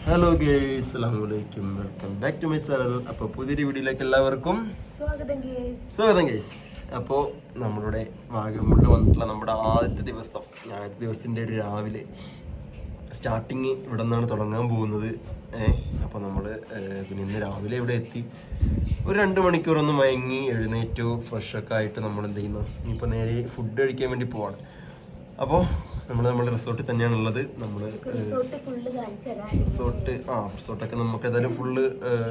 Hello guys, അസ്സലാമു അലൈക്കും, welcome back to my channel. അപ്പോൾ പുതിയൊരു വീഡിയോയിലേക്ക് എല്ലാവർക്കും സ്വാഗതം ഗേയ്സ്. അപ്പോൾ നമ്മളുടെ വാഗമണിൽ വന്നിട്ടുള്ള നമ്മുടെ ആദ്യത്തെ ദിവസത്തിൻ്റെ ഒരു രാവിലെ സ്റ്റാർട്ടിങ് ഇവിടെ നിന്നാണ് തുടങ്ങാൻ പോകുന്നത്. അപ്പോൾ നമ്മൾ പിന്നെ ഇന്ന് രാവിലെ ഇവിടെ എത്തി ഒരു 2 മണിക്കൂറൊന്ന് മയങ്ങി എഴുന്നേറ്റു ഫ്രഷൊക്കെ ആയിട്ട് നമ്മൾ എന്ത് ചെയ്യുന്നു, ഇപ്പോൾ നേരെ ഫുഡ് കഴിക്കാൻ വേണ്ടി പോവാണ്. അപ്പോൾ നമ്മുടെ റിസോർട്ടിൽ തന്നെയാണുള്ളത്. നമ്മൾ റിസോർട്ടൊക്കെ നമുക്ക് ഏതായാലും ഫുള്ള്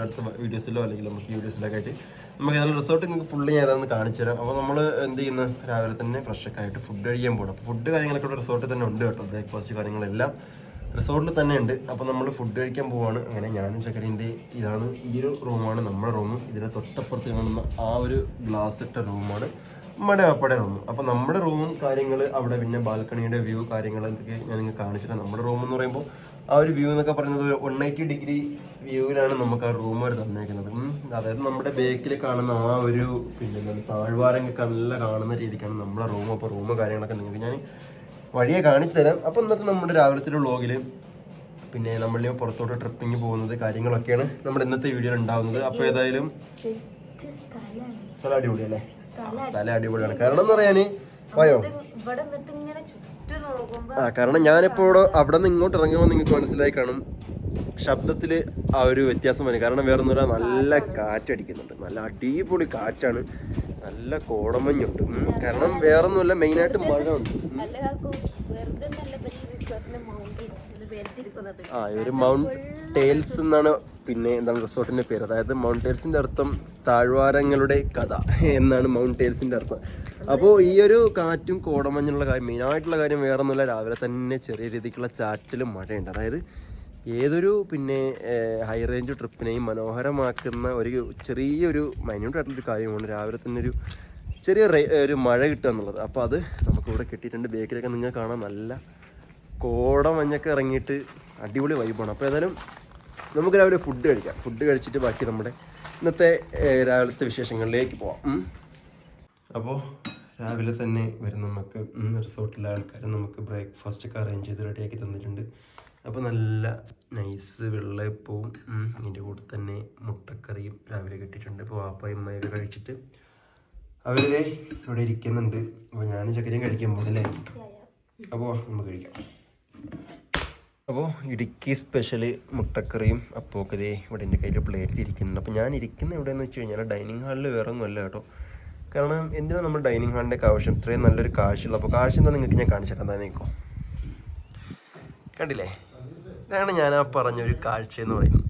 അടുത്ത വീഡിയോസിലോ അല്ലെങ്കിൽ നമുക്ക് വീഡിയോസിലൊക്കെ ആയിട്ട് നമുക്ക് ഏതായാലും റിസോർട്ട് നിങ്ങൾക്ക് ഫുള്ള് ഞാൻ ഏതാണെന്ന് കാണിച്ചു തരാം. അപ്പോൾ നമ്മൾ എന്ത് ചെയ്യുന്നു, രാവിലെ തന്നെ ഫ്രഷൊക്കെ ആയിട്ട് ഫുഡ് കഴിക്കാൻ പോകണം. അപ്പോൾ ഫുഡ് കാര്യങ്ങളൊക്കെ ഇവിടെ റിസോർട്ടിൽ തന്നെ ഉണ്ട് കേട്ടോ. ബ്രേക്ക്ഫാസ്റ്റ് കാര്യങ്ങളെല്ലാം റിസോർട്ടിൽ തന്നെ ഉണ്ട്. അപ്പോൾ നമ്മൾ ഫുഡ് കഴിക്കാൻ പോവാണ്. അങ്ങനെ ഞാനും ചക്കരേൻ്റെ ഇതാണ്, ഈ ഒരു റൂമാണ് നമ്മുടെ റൂം. ഇതിനെ തൊട്ടപ്പുറത്ത് കാണുന്ന ആ ഒരു ഗ്ലാസ് ഇട്ട റൂമാണ് നമ്മുടെ അപ്പടെ റൂം. അപ്പോൾ നമ്മുടെ റൂമും കാര്യങ്ങൾ അവിടെ, പിന്നെ ബാൽക്കണിയുടെ വ്യൂ കാര്യങ്ങൾ എന്തൊക്കെ ഞാൻ നിങ്ങൾക്ക് കാണിച്ചിട്ട്. നമ്മുടെ റൂം എന്ന് പറയുമ്പോൾ ആ ഒരു വ്യൂ എന്നൊക്കെ പറയുന്നത് 180 ഡിഗ്രി വ്യൂവിലാണ് നമുക്ക് ആ റൂം വരെ തന്നേക്കുന്നത്. അതായത് നമ്മുടെ ബേക്കിൽ കാണുന്ന ആ ഒരു പിന്നെ താഴ്വാരങ്ങൾക്ക് നല്ല കാണുന്ന രീതിക്കാണ് നമ്മുടെ റൂം. അപ്പോൾ റൂം കാര്യങ്ങളൊക്കെ നിങ്ങൾക്ക് ഞാൻ വഴിയെ കാണിച്ചു തരാം. അപ്പോൾ ഇന്നത്തെ നമ്മുടെ രാവിലത്തെ വ്ളോഗിൽ പിന്നെ നമ്മൾ പുറത്തോട്ട് ട്രിപ്പിങ് പോകുന്നത് കാര്യങ്ങളൊക്കെയാണ് നമ്മുടെ ഇന്നത്തെ വീഡിയോയിൽ ഉണ്ടാവുന്നത്. അപ്പോൾ ഏതായാലും സ്ഥലം അടിപൊളിയല്ലേ? സ്ഥലം അടിപൊളിയാണ്. കാരണം എന്ന് പറയാന് പോയോ കാരണം ഞാനിപ്പോൾ അവിടെ നിന്ന് ഇങ്ങോട്ട് ഇറങ്ങുമ്പോൾ നിങ്ങൾക്ക് മനസ്സിലായി കാണും ശബ്ദത്തിൽ ആ ഒരു വ്യത്യാസം വരും. കാരണം വേറെ ഒന്നുമില്ല, നല്ല കാറ്റടിക്കുന്നുണ്ട്, നല്ല അടിപൊളി കാറ്റാണ്, നല്ല കോടമഞ്ഞുണ്ട്. കാരണം വേറൊന്നുമല്ല, മെയിനായിട്ട് മഴ ഉണ്ട്. ഒരു മൗണ്ട് ടേൽസ് എന്നാണ് പിന്നെ എന്താണ് റിസോർട്ടിന്റെ പേര്. അതായത് മൗണ്ട് ടേൽസിന്റെ അർത്ഥം താഴ്വാരങ്ങളുടെ കഥ എന്നാണ് മൗണ്ട് ടേൽസിന്റെ അർത്ഥം. അപ്പോൾ ഈ ഒരു കാറ്റും കോടമഞ്ഞുള്ള കാര്യം, മെയിനായിട്ടുള്ള കാര്യം വേറെ ഒന്നുമില്ല, രാവിലെ തന്നെ ചെറിയ രീതിക്കുള്ള ചാറ്റലും മഴയുണ്ട്. അതായത് ഏതൊരു പിന്നെ ഹൈ റേഞ്ച് ട്രിപ്പിനെയും മനോഹരമാക്കുന്ന ചെറിയൊരു മൈന്യൂട്ടായിട്ടുള്ളൊരു കാര്യമാണ് രാവിലെ തന്നെ ഒരു ചെറിയ ഒരു മഴ കിട്ടുക എന്നുള്ളത്. അപ്പോൾ അത് നമുക്കിവിടെ കിട്ടിയിട്ടുണ്ട്. ബേക്കിലൊക്കെ നിങ്ങൾക്ക് കാണാം, നല്ല കോടമഞ്ഞൊക്കെ ഇറങ്ങിയിട്ട് അടിപൊളി വൈബാണ്. അപ്പോൾ ഏതായാലും നമുക്ക് രാവിലെ ഫുഡ് കഴിക്കാം. ഫുഡ് കഴിച്ചിട്ട് ബാക്കി നമ്മുടെ ഇന്നത്തെ രാവിലത്തെ വിശേഷങ്ങളിലേക്ക് പോവാം. അപ്പോൾ രാവിലെ തന്നെ വരുന്ന നമുക്ക് റിസോർട്ടിലെ ആൾക്കാർ നമുക്ക് ബ്രേക്ക്ഫാസ്റ്റ് ഒക്കെ അറേഞ്ച് ചെയ്ത് റെഡിയാക്കി തന്നിട്ടുണ്ട്. അപ്പോൾ നല്ല നൈസ് വെള്ളയപ്പവും ഇതിൻ്റെ കൂടെ തന്നെ മുട്ടക്കറിയും രാവിലെ കിട്ടിയിട്ടുണ്ട്. അപ്പോൾ വാപ്പയും അമ്മയൊക്കെ കഴിച്ചിട്ട് അവർ ഇവിടെ ഇരിക്കുന്നുണ്ട്. അപ്പോൾ ഞാൻ ചക്കരയും കഴിക്കാൻ പോകുന്നല്ലേ. അപ്പോൾ നമുക്ക് കഴിക്കാം. അപ്പോൾ ഇടുക്കി സ്പെഷ്യൽ മുട്ടക്കറിയും അപ്പമൊക്കെ ഇതേ ഇവിടെ എൻ്റെ കയ്യിൽ പ്ലേറ്റിൽ ഇരിക്കുന്നുണ്ട്. അപ്പോൾ ഞാൻ ഇരിക്കുന്ന എവിടെയെന്ന് വെച്ച് കഴിഞ്ഞാൽ ഡൈനിങ് ഹാളിൽ വേറെ ഒന്നുമല്ല കേട്ടോ. കാരണം എന്തിനാണ് നമ്മൾ ഡൈനിങ് ഹാളിൻ്റെ ഒക്കെ ആവശ്യം? ഇത്രയും നല്ലൊരു കാഴ്ചയുള്ളൂ. അപ്പോൾ കാഴ്ച എന്താ നിങ്ങൾക്ക് ഞാൻ കാണിച്ചു തരാം. എന്താ നിൽക്കോ, കണ്ടില്ലേ? ഇതാണ് ഞാൻ ആ പറഞ്ഞൊരു കാഴ്ച എന്ന് പറയുന്നത്.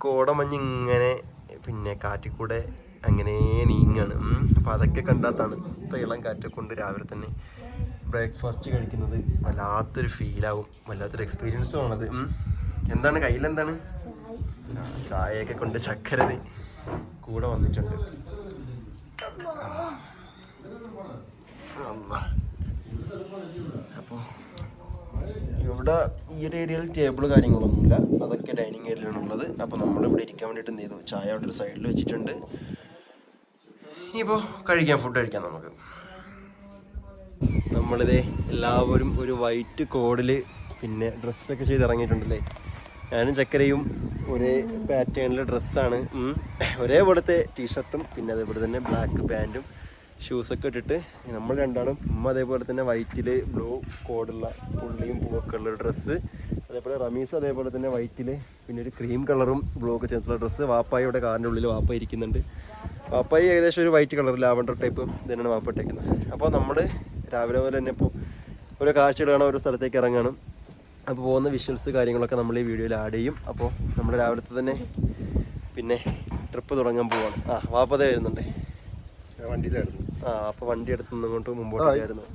കോടമഞ്ഞ് ഇങ്ങനെ പിന്നെ കാറ്റിക്കൂടെ അങ്ങനെ നീങ്ങാണ്. അപ്പോൾ അതൊക്കെ കണ്ടാൽ തണുത്ത ഇളം കാറ്റൊക്കെ കൊണ്ട് രാവിലെ തന്നെ ബ്രേക്ക്ഫാസ്റ്റ് കഴിക്കുന്നത് വല്ലാത്തൊരു ഫീലാവും, വല്ലാത്തൊരു എക്സ്പീരിയൻസും ആണത്. എന്താണ് കയ്യിലെന്താണ്? ചായയൊക്കെ കൊണ്ട് ചക്കര കൂടെ വന്നിട്ടുണ്ട്. അപ്പോൾ ഇവിടെ ഈ ഒരു ഏരിയയിൽ ടേബിൾ കാര്യങ്ങളൊന്നുമില്ല, അതൊക്കെ ഡൈനിങ് ഏരിയയിലാണുള്ളത്. അപ്പോൾ നമ്മളിവിടെ ഇരിക്കാൻ വേണ്ടിയിട്ട് എന്ത് ചെയ്തു, ചായ അവിടെ ഒരു സൈഡിൽ വെച്ചിട്ടുണ്ട്. ഇനിയിപ്പോൾ ഫുഡ് കഴിക്കാം നമുക്ക്. നമ്മളിതേ എല്ലാവരും ഒരു വൈറ്റ് കോഡിൽ പിന്നെ ഡ്രസ്സൊക്കെ ചെയ്ത് ഇറങ്ങിയിട്ടുണ്ടല്ലേ. ഞാനും ചക്കരയും ഒരേ പാറ്റേണിൽ ഡ്രസ്സാണ്, ഒരേപോലത്തെ ടീഷർട്ടും പിന്നെ അതേപോലെ തന്നെ ബ്ലാക്ക് പാൻറ്റും ഷൂസൊക്കെ ഇട്ടിട്ട് നമ്മൾ രണ്ടാളും അതേപോലെ തന്നെ വൈറ്റിൽ ബ്ലൂ കോഡുള്ള പുള്ളിയും പൂവൊക്കെ ഉള്ളൊരു ഡ്രസ്സ്. അതേപോലെ റമീസ് അതേപോലെ തന്നെ വൈറ്റിൽ പിന്നെ ഒരു ക്രീം കളറും ബ്ലൂ ഒക്കെ ചേർത്തുള്ള ഡ്രസ്സ്. വാപ്പായുടെ കാറിൻ്റെ ഉള്ളിൽ വാപ്പ ഇരിക്കുന്നുണ്ട്. വാപ്പായി ഏകദേശം ഒരു വൈറ്റ് കളർ ലാവണ്ടർ ടൈപ്പ് തന്നെയാണ് വാപ്പ ഇട്ടേക്കുന്നത്. അപ്പോൾ നമ്മൾ രാവിലെ പോലെ തന്നെ ഇപ്പോൾ ഓരോ കാഴ്ചകൾ കാണാൻ ഒരു സ്ഥലത്തേക്ക് ഇറങ്ങണം. അപ്പോൾ പോകുന്ന വിഷ്വൽസ് കാര്യങ്ങളൊക്കെ നമ്മൾ ഈ വീഡിയോയിൽ ആഡ് ചെയ്യും. അപ്പോൾ നമ്മൾ രാവിലത്തെ തന്നെ പിന്നെ ട്രിപ്പ് തുടങ്ങാൻ പോവാണ്. വാപ്പതേ വരുന്നുണ്ട് വണ്ടിയിലായിരുന്നു. അപ്പോൾ വണ്ടി എടുത്ത് ഇങ്ങോട്ട് മുമ്പോട്ടായിരുന്നു.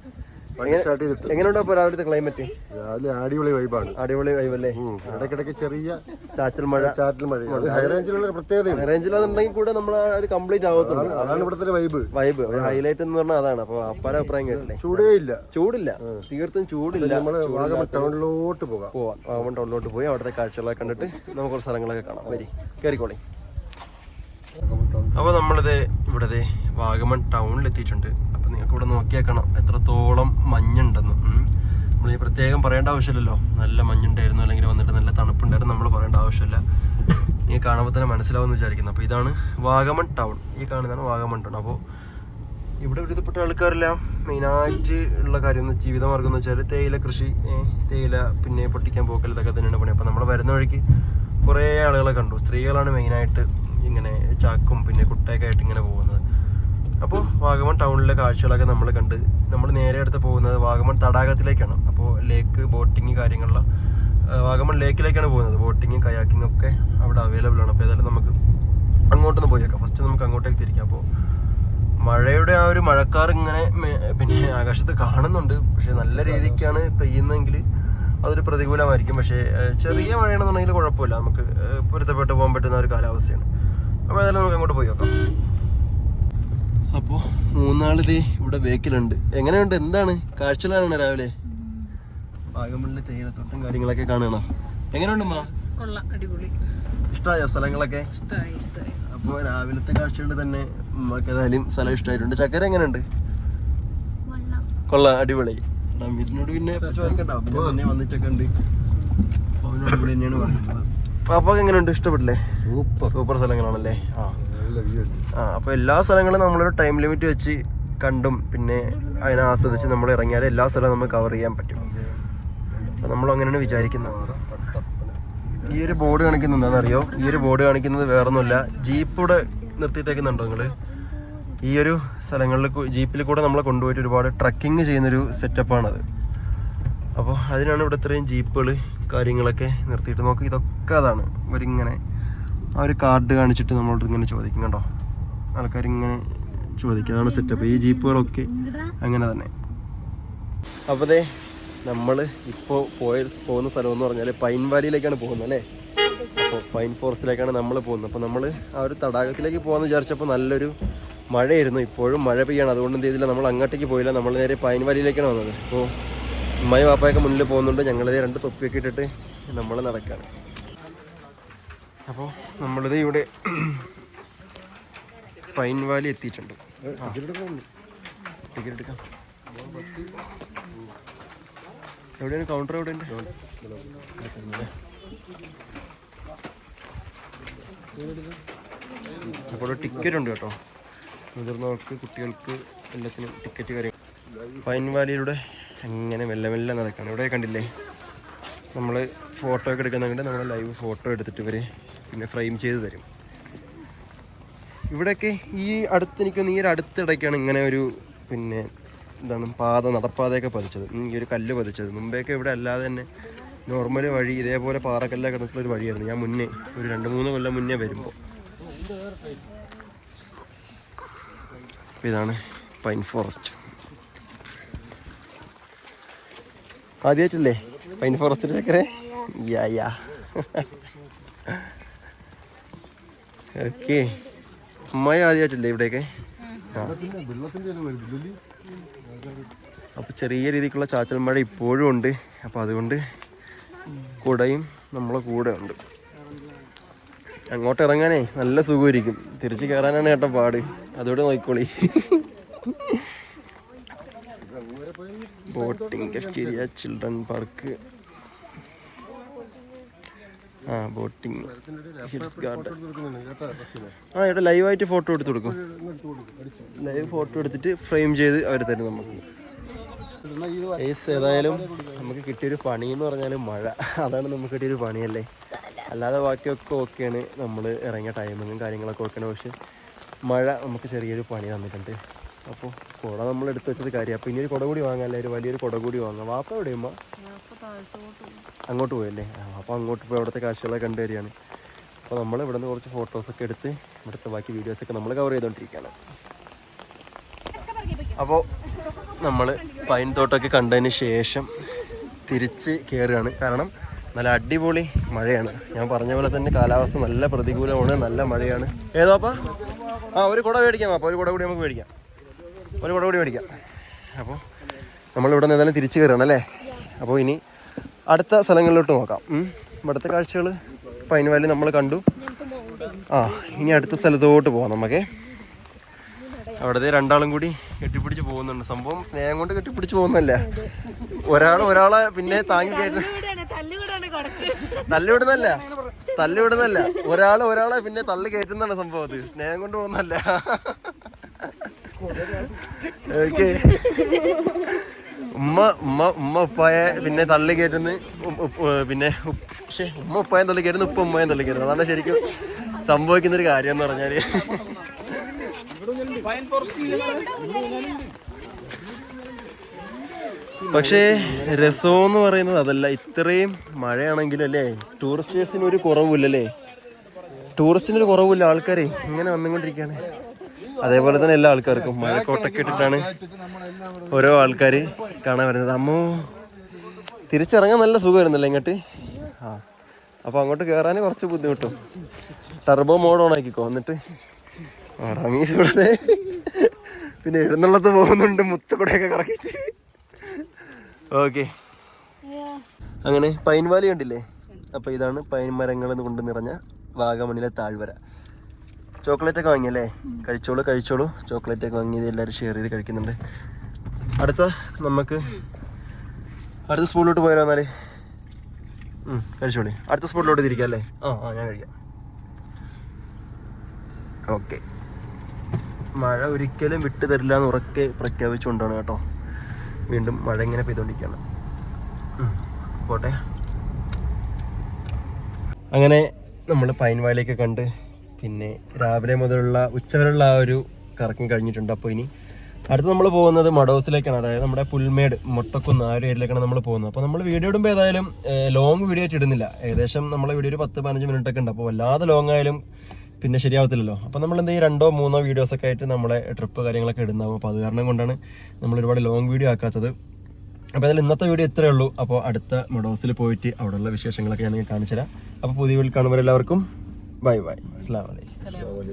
എങ്ങനെയുണ്ടോ ഇപ്പോൾ രാവിലത്തെ ക്ലൈമറ്റ്? രാവിലെ അടിപൊളി വൈബാണ്. അടിപൊളി വൈബല്ലേ? ഇടയ്ക്കിടയ്ക്ക് ചെറിയ ചാറ്റൽ മഴ. ഹൈ റേഞ്ചിലുള്ള പ്രത്യേകത. ഹൈ റേഞ്ചിലാണെന്നുണ്ടെങ്കിൽ കൂടെ നമ്മൾ അത് കംപ്ലീറ്റ് ആവത്തുള്ളൂ. അതാണ് ഇവിടുത്തെ വൈബ് ഒരു ഹൈലൈറ്റ് എന്ന് പറഞ്ഞാൽ അതാണ്. അപ്പോൾ അപ്പാര അഭിപ്രായം കേട്ടില്ലേ? ചൂടില്ല, തീർത്തും ചൂടില്ല. നമ്മൾ വാഗമൺ ടൗണിലോട്ട് പോവാം. വാഗമൺ ടൗണിലോട്ട് പോയി അവിടുത്തെ കാഴ്ചകളൊക്കെ കണ്ടിട്ട് നമുക്ക് കുറച്ച് സ്ഥലങ്ങളൊക്കെ കാണാം. വരി, കയറിക്കോളി. അപ്പോൾ നമ്മളിത് ഇവിടെ വാഗമൺ ടൗണിലെത്തിയിട്ടുണ്ട്. അപ്പോൾ നിങ്ങൾക്ക് ഇവിടെ നോക്കിയാൽ കാണാം എത്രത്തോളം മഞ്ഞുണ്ടെന്ന്. നമ്മൾ ഈ പ്രത്യേകം പറയേണ്ട ആവശ്യമില്ലല്ലോ. നല്ല മഞ്ഞുണ്ടായിരുന്നു, അല്ലെങ്കിൽ വന്നിട്ട് നല്ല തണുപ്പുണ്ടായിരുന്നു. നമ്മൾ കാണുമ്പോൾ തന്നെ മനസ്സിലാവുമെന്ന് വിചാരിക്കുന്നു. അപ്പോൾ ഇതാണ് വാഗമൺ ടൗൺ. ഈ കാണുന്നതാണ് വാഗമൺ ടൗൺ. അപ്പോൾ ഇവിടെ ഒരുവിധപ്പെട്ട ആൾക്കാരെല്ലാം മെയിനായിട്ട് ഉള്ള കാര്യം ജീവിതമാർഗം എന്ന് വെച്ചാൽ തേയില കൃഷി, തേയില പിന്നെ പൊട്ടിക്കാൻ പോക്കൽ, ഇതൊക്കെ തന്നെയാണ് പണി. അപ്പോൾ നമ്മൾ വരുന്ന വഴിക്ക് കുറേ ആളുകളെ കണ്ടു. സ്ത്രീകളാണ് മെയിനായിട്ട് ഇങ്ങനെ ചാക്കും പിന്നെ കുട്ടയൊക്കെ ആയിട്ട് ഇങ്ങനെ പോകുന്നത്. അപ്പോൾ വാഗമൺ ടൗണിലെ കാഴ്ചകളൊക്കെ നമ്മൾ കണ്ട് നമ്മൾ നേരെ അടുത്ത് പോകുന്നത് വാഗമൺ തടാകത്തിലേക്കാണ്. അപ്പോൾ ലേക്ക്, ബോട്ടിങ് കാര്യങ്ങളിലെ വാഗമൺ ലേക്കിലേക്കാണ് പോകുന്നത്. ബോട്ടിങ്ങും കയാക്കിങ്ങും ഒക്കെ അവിടെ അവൈലബിൾ ആണ്. അപ്പോൾ ഏതായാലും നമുക്ക് അങ്ങോട്ടൊന്ന് പോയേക്കാം. ഫസ്റ്റ് നമുക്ക് അങ്ങോട്ടേക്ക് തിരിക്കാം. അപ്പോൾ മഴയുടെ ആ ഒരു മഴക്കാർ ഇങ്ങനെ പിന്നെ ആകാശത്ത് കാണുന്നുണ്ട്. പക്ഷെ നല്ല രീതിക്കാണ് പെയ്യുന്നതെങ്കിൽ അതൊരു പ്രതികൂലമായിരിക്കും. പക്ഷേ ചെറിയ മഴയാണെന്നുണ്ടെങ്കിൽ കുഴപ്പമില്ല, നമുക്ക് പൊരുത്തപ്പെട്ട് പോകാൻ പറ്റുന്ന ഒരു കാലാവസ്ഥയാണ്. അപ്പോൾ ഏതായാലും നമുക്ക് അങ്ങോട്ട് പോയി നോക്കാം. അപ്പോൾ മൂന്നാളിതേ ഇവിടെ ബേക്കിലുണ്ട്. എങ്ങനെയുണ്ട്, എന്താണ് കാഴ്ചകളാണ് രാവിലെ? വാഗമണിലെ തേയിലത്തോട്ടം കാര്യങ്ങളൊക്കെ കാണുകയാണോ? എങ്ങനെയുണ്ട് മാ? ഇഷ്ടമായോ സ്ഥലങ്ങളൊക്കെ? അപ്പോൾ രാവിലത്തെ കാഴ്ചകൾ തന്നെ ഉമ്മക്ക് ഏതായാലും സ്ഥലം ഇഷ്ടമായിട്ടുണ്ട്. ചക്കര എങ്ങനെയുണ്ട്? കൊള്ളാം, അടിപൊളി. റമീസിനോട് പിന്നെ ചോദിക്കണ്ട, അപ്പോൾ തന്നെ വന്നിട്ടൊക്കെ ഉണ്ട്. അവനോട് അടിപൊളി തന്നെയാണ് പറയുന്നത്. പാപ്പൊക്കെ എങ്ങനെയുണ്ട്, ഇഷ്ടപ്പെട്ടില്ലേ? സൂപ്പർ സ്ഥലങ്ങളാണല്ലേ. അപ്പോൾ എല്ലാ സ്ഥലങ്ങളും നമ്മളൊരു ടൈം ലിമിറ്റ് വെച്ച് കണ്ടും പിന്നെ അതിനെ ആസ്വദിച്ച് നമ്മൾ ഇറങ്ങിയാൽ എല്ലാ സ്ഥലവും നമുക്ക് കവർ ചെയ്യാൻ പറ്റും. അപ്പോൾ നമ്മൾ അങ്ങനെയാണ് വിചാരിക്കുന്നത്. ഈ ഒരു ബോർഡ് കാണിക്കുന്നത് എന്താണെന്നറിയോ? ഈ ഒരു ബോർഡ് കാണിക്കുന്നത് വേറൊന്നുമില്ല, ജീപ്പിവിടെ നിർത്തിയിട്ടേക്കുന്നുണ്ടോ നിങ്ങൾ? ഈ ഒരു സ്ഥലങ്ങളിൽ ജീപ്പിൽ കൂടെ നമ്മളെ കൊണ്ടുപോയിട്ട് ഒരുപാട് ട്രക്കിങ് ചെയ്യുന്നൊരു സെറ്റപ്പാണത്. അപ്പോൾ അതിനാണ് ഇവിടെ ഇത്രയും ജീപ്പുകൾ കാര്യങ്ങളൊക്കെ നിർത്തിയിട്ട്. നോക്ക്, ഇതൊക്കെ അതാണ്. ഇവരിങ്ങനെ ആ ഒരു കാർഡ് കാണിച്ചിട്ട് നമ്മളോട് ഇങ്ങനെ ചോദിക്കും. കണ്ടോ, ആൾക്കാരിങ്ങനെ ചോദിക്കും. അതാണ് സെറ്റപ്പ്. ഈ ജീപ്പുകളൊക്കെ അങ്ങനെ തന്നെ. അപ്പോൾ ദേ നമ്മൾ ഇപ്പോൾ പോകുന്ന സ്ഥലം എന്ന് പറഞ്ഞാൽ പൈൻ വാലിയിലേക്കാണ് പോകുന്നത് അല്ലേ? അപ്പോൾ പൈൻ ഫോറസ്റ്റിലേക്കാണ് നമ്മൾ പോകുന്നത്. അപ്പോൾ നമ്മൾ ആ ഒരു തടാകത്തിലേക്ക് പോകാമെന്ന് വിചാരിച്ചപ്പോൾ നല്ലൊരു മഴയായിരുന്നു. ഇപ്പോഴും മഴ പെയ്യാണ്. അതുകൊണ്ട് എന്ത് ചെയ്തില്ല, നമ്മൾ അങ്ങോട്ടേക്ക് പോയില്ല. നമ്മൾ നേരെ പൈൻ വാലിയിലേക്കാണ് വന്നത്. അപ്പോൾ ഉമ്മയും വാപ്പയൊക്കെ മുന്നിൽ പോകുന്നുണ്ട്. ഞങ്ങളിതേ 2 തൊപ്പിയൊക്കെ ഇട്ടിട്ട് നമ്മൾ നടക്കുകയാണ്. അപ്പോൾ നമ്മളിത് ഇവിടെ പൈൻ വാലി എത്തിയിട്ടുണ്ട്. ടിക്കറ്റ് എടുക്കാം. എവിടെയാണ് കൗണ്ടർ? എവിടെയുണ്ട്? അപ്പോൾ ടിക്കറ്റ് ഉണ്ട് കേട്ടോ, മുതിർന്നവർക്ക് കുട്ടികൾക്ക് എല്ലാത്തിനും ടിക്കറ്റ് കാര്യം. പൈൻ വാലിയിലൂടെ അങ്ങനെ മെല്ലെ മെല്ലെ നടക്കുകയാണ്. ഇവിടെ കണ്ടില്ലേ, നമ്മൾ ഫോട്ടോ ഒക്കെ എടുക്കുന്നുണ്ട്. നമ്മൾ ലൈവ് ഫോട്ടോ എടുത്തിട്ട് ഇവർ പിന്നെ ഫ്രെയിം ചെയ്ത് തരും. ഇവിടെയൊക്കെ ഈ എനിക്കൊന്ന് ഈ ഒരു അടുത്തിടയ്ക്കാണ് ഇങ്ങനെ ഒരു പിന്നെ എന്താണ് നടപ്പാതയൊക്കെ പതിച്ചത്, ഈ ഒരു കല്ല് പതിച്ചത്. മുമ്പേയൊക്കെ ഇവിടെ അല്ലാതെ തന്നെ നോർമൽ വഴി ഇതേപോലെ പാറക്കല്ല കിടന്നിട്ടുള്ളൊരു വഴിയായിരുന്നു ഞാൻ മുന്നേ ഒരു 2-3 കൊല്ലം മുന്നേ വരുമ്പോൾ. അപ്പോൾ ഇതാണ് pine forest. ആദ്യമായിട്ടില്ലേ pine ഫോറസ്റ്റിലേക്കരെ? Yeah okay. അമ്മായി ആദ്യമായിട്ടില്ലേ ഇവിടെയൊക്കെ? അപ്പോൾ ചെറിയ രീതിക്കുള്ള ചാറ്റൽ മഴ ഇപ്പോഴും ഉണ്ട്. അപ്പോൾ അതുകൊണ്ട് കുടയും നമ്മളെ കൂടെ ഉണ്ട്. അങ്ങോട്ട് ഇറങ്ങാനേ നല്ല സുഖമായിരിക്കും, തിരിച്ച് കയറാനാണ് കേട്ടോ പാട്. അതോടെ നോക്കിക്കോളി. Boating, cafeteria, children park, boating, hills garden. ഇവിടെ ലൈവായിട്ട് ഫോട്ടോ എടുത്ത് കൊടുക്കും. ലൈവ് ഫോട്ടോ എടുത്തിട്ട് ഫ്രെയിം ചെയ്ത് അവർ തരും നമുക്ക്. ഏതായാലും നമുക്ക് കിട്ടിയൊരു പണി എന്ന് പറഞ്ഞാൽ മഴ. അതാണ് നമുക്ക് കിട്ടിയൊരു പണിയല്ലേ. അല്ലാതെ ബാക്കിയൊക്കെ ഓക്കെയാണ്, നമ്മൾ ഇറങ്ങിയ ടൈമിങ്ങും കാര്യങ്ങളൊക്കെ ഓക്കെയാണ്. പക്ഷെ മഴ നമുക്ക് ചെറിയൊരു പണി തന്നിട്ടുണ്ട്. അപ്പോൾ കുട നമ്മൾ എടുത്ത് വെച്ചത് കാര്യം. അപ്പോൾ ഇനി ഒരു കുട കൂടി വാങ്ങാമല്ലേ, ഒരു വലിയൊരു കുട കൂടി വാങ്ങാം. വാപ്പ എവിടെയുമ്പോൾ അങ്ങോട്ട് പോയല്ലേ? അപ്പോൾ അങ്ങോട്ട് പോയി അവിടുത്തെ കാഴ്ചകളൊക്കെ കണ്ടു വരികയാണ്. അപ്പോൾ നമ്മൾ ഇവിടെ നിന്ന് കുറച്ച് ഫോട്ടോസൊക്കെ എടുത്ത് ഇവിടുത്തെ ബാക്കി വീഡിയോസൊക്കെ നമ്മൾ കവർ ചെയ്തുകൊണ്ടിരിക്കുകയാണ്. അപ്പോൾ നമ്മൾ പൈൻ തോട്ടമൊക്കെ കണ്ടതിന് ശേഷം തിരിച്ച് കയറുകയാണ്. കാരണം നല്ല അടിപൊളി മഴയാണ്. ഞാൻ പറഞ്ഞ പോലെ തന്നെ കാലാവസ്ഥ നല്ല പ്രതികൂലമാണ്, നല്ല മഴയാണ്. ഏതോപ്പാ? ഒരു കുട മേടിക്കാം. അപ്പോൾ ഒരു കുട കൂടി നമുക്ക് മേടിക്കാം. അപ്പോൾ നമ്മളിവിടെ നിന്ന് ഏതായാലും തിരിച്ച് കയറുകയാണ് അല്ലേ? അപ്പോൾ ഇനി അടുത്ത സ്ഥലങ്ങളിലോട്ട് നോക്കാം. ഇവിടുത്തെ കാഴ്ചകൾ പൈൻ വാലി നമ്മൾ കണ്ടു. ഇനി അടുത്ത സ്ഥലത്തോട്ട് പോകാം നമുക്ക്. അവിടുത്തെ 2 കൂടി കെട്ടിപ്പിടിച്ച് പോകുന്നുണ്ട്. സംഭവം സ്നേഹം കൊണ്ട് കെട്ടിപ്പിടിച്ച് പോകുന്നല്ല, ഒരാളെ പിന്നെ താങ്ങി കയറ്റുന്ന തല്ലുവിടുന്നല്ല, തള്ളി വിടുന്നല്ല, ഒരാളെ പിന്നെ തള്ളി കയറ്റുന്നതാണ് സംഭവം. അത് സ്നേഹം കൊണ്ട് പോകുന്നല്ല. ഓക്കെ, ഉമ്മ ഉപ്പായെ പിന്നെ തള്ളി കയറ്റുന്നു, പിന്നെ ഉമ്മ ഉപ്പായം തള്ളി കയറ്റുന്നു, ഉമ്മയും തള്ളി കയറ്റുന്നു. അതാണ് ശരിക്കും സംഭവിക്കുന്നൊരു കാര്യം എന്ന് പറഞ്ഞാല്. പക്ഷേ രസമെന്ന് പറയുന്നത് അതല്ല. ഇത്രയും മഴയാണെങ്കിലും അല്ലേ, ടൂറിസ്റ്റേഴ്സിന് ഒരു കുറവില്ലല്ലേ, ടൂറിസ്റ്റിനൊരു കുറവില്ല. ആൾക്കാരെ ഇങ്ങനെ വന്നുകൊണ്ടിരിക്കുകയാണ്. അതേപോലെ തന്നെ എല്ലാ ആൾക്കാർക്കും മഴക്കോട്ടൊക്കെ ഇട്ടിട്ടാണ് ഓരോ ആൾക്കാർ കാണാൻ വരുന്നത്. അമ്മോ, തിരിച്ചിറങ്ങാൻ നല്ല സുഖമായിരുന്നല്ലേ ഇങ്ങോട്ട്. ആ, അപ്പോൾ അങ്ങോട്ട് കയറാൻ കുറച്ച് ബുദ്ധിമുട്ടും. ടർബോ മോഡ് ഓൺ ആക്കിക്കോ. എന്നിട്ട് റമീസ് ഇവിടെ പിന്നെ എഴുന്നള്ളത്ത് പോകുന്നുണ്ട്, മുത്തുകൂടെയൊക്കെ കറക്കിയിട്ട്. ഓക്കെ, അങ്ങനെ പൈൻ വാലി കണ്ടില്ലേ. അപ്പോൾ ഇതാണ് പൈൻ മരങ്ങൾ കൊണ്ട് നിറഞ്ഞ വാഗമണിലെ താഴ്വര. ചോക്ലേറ്റ് ഒക്കെ വാങ്ങിയല്ലേ, കഴിച്ചോളൂ. ചോക്ലേറ്റ് ഒക്കെ വാങ്ങിയത് എല്ലാവരും ഷെയർ ചെയ്ത് കഴിക്കുന്നുണ്ട്. നമുക്ക് അടുത്ത സ്പോട്ടിലോട്ട് പോയാലോ എന്നാല്. കഴിച്ചോളി, അടുത്ത സ്പോട്ടിലോട്ട് തിരിക്കാം അല്ലേ. ആ ഞാൻ കഴിക്കാം. ഓക്കെ, മഴ ഒരിക്കലും വിട്ടു തരില്ല എന്ന് ഉറക്കെ പ്രഖ്യാപിച്ചുകൊണ്ടാണ് കേട്ടോ വീണ്ടും മഴ ഇങ്ങനെ പെയ്തുകൊണ്ടിരിക്കുകയാണ്. പോട്ടെ. അങ്ങനെ നമ്മൾ പൈൻ വാലിയൊക്കെ കണ്ട് പിന്നെ രാവിലെ മുതലുള്ള ഉച്ചവരെയുള്ള ആ ഒരു കറക്കം കഴിഞ്ഞിട്ടുണ്ട്. അപ്പോൾ ഇനി അടുത്ത് നമ്മൾ പോകുന്നത് മഡോസിലേക്കാണ്. അതായത് നമ്മുടെ പുൽമേട്, മൊട്ടക്കുന്ന് ആ ഒരു ഏരിയയിലേക്കാണ് നമ്മൾ പോകുന്നത്. അപ്പോൾ നമ്മൾ വീഡിയോ ഇടുമ്പോൾ ഏതായാലും ലോങ് വീഡിയോ ആയിട്ട് ഇടുന്നില്ല. ഏകദേശം നമ്മളെ വീഡിയോ ഒരു 10-15 മിനിറ്റ് ഒക്കെ ഉണ്ട്. അപ്പോൾ വല്ലാതെ ലോങ് ആയാലും പിന്നെ ശരിയാവത്തില്ലല്ലോ. അപ്പോൾ നമ്മൾ എന്തെങ്കിലും 2-3 വീഡിയോസൊക്കെ ആയിട്ട് നമ്മളെ ട്രിപ്പ് കാര്യങ്ങളൊക്കെ ഇടുന്നതാവും. അപ്പോൾ അത് കാരണം കൊണ്ടാണ് നമ്മൾ ഒരുപാട് ലോങ് വീഡിയോ ആക്കാത്തത്. അപ്പോൾ അതിൽ ഇന്നത്തെ വീഡിയോ ഇത്രയേ ഉള്ളൂ. അപ്പോൾ അടുത്ത മഡോസിൽ പോയിട്ട് അവിടെയുള്ള വിശേഷങ്ങളൊക്കെ ഞാൻ കാണിച്ചു തരാം. അപ്പോൾ പുതിയ വീഡിയോ കാണുമ്പോൾ എല്ലാവർക്കും ബൈ. അസ്സലാമു അലൈക്കും.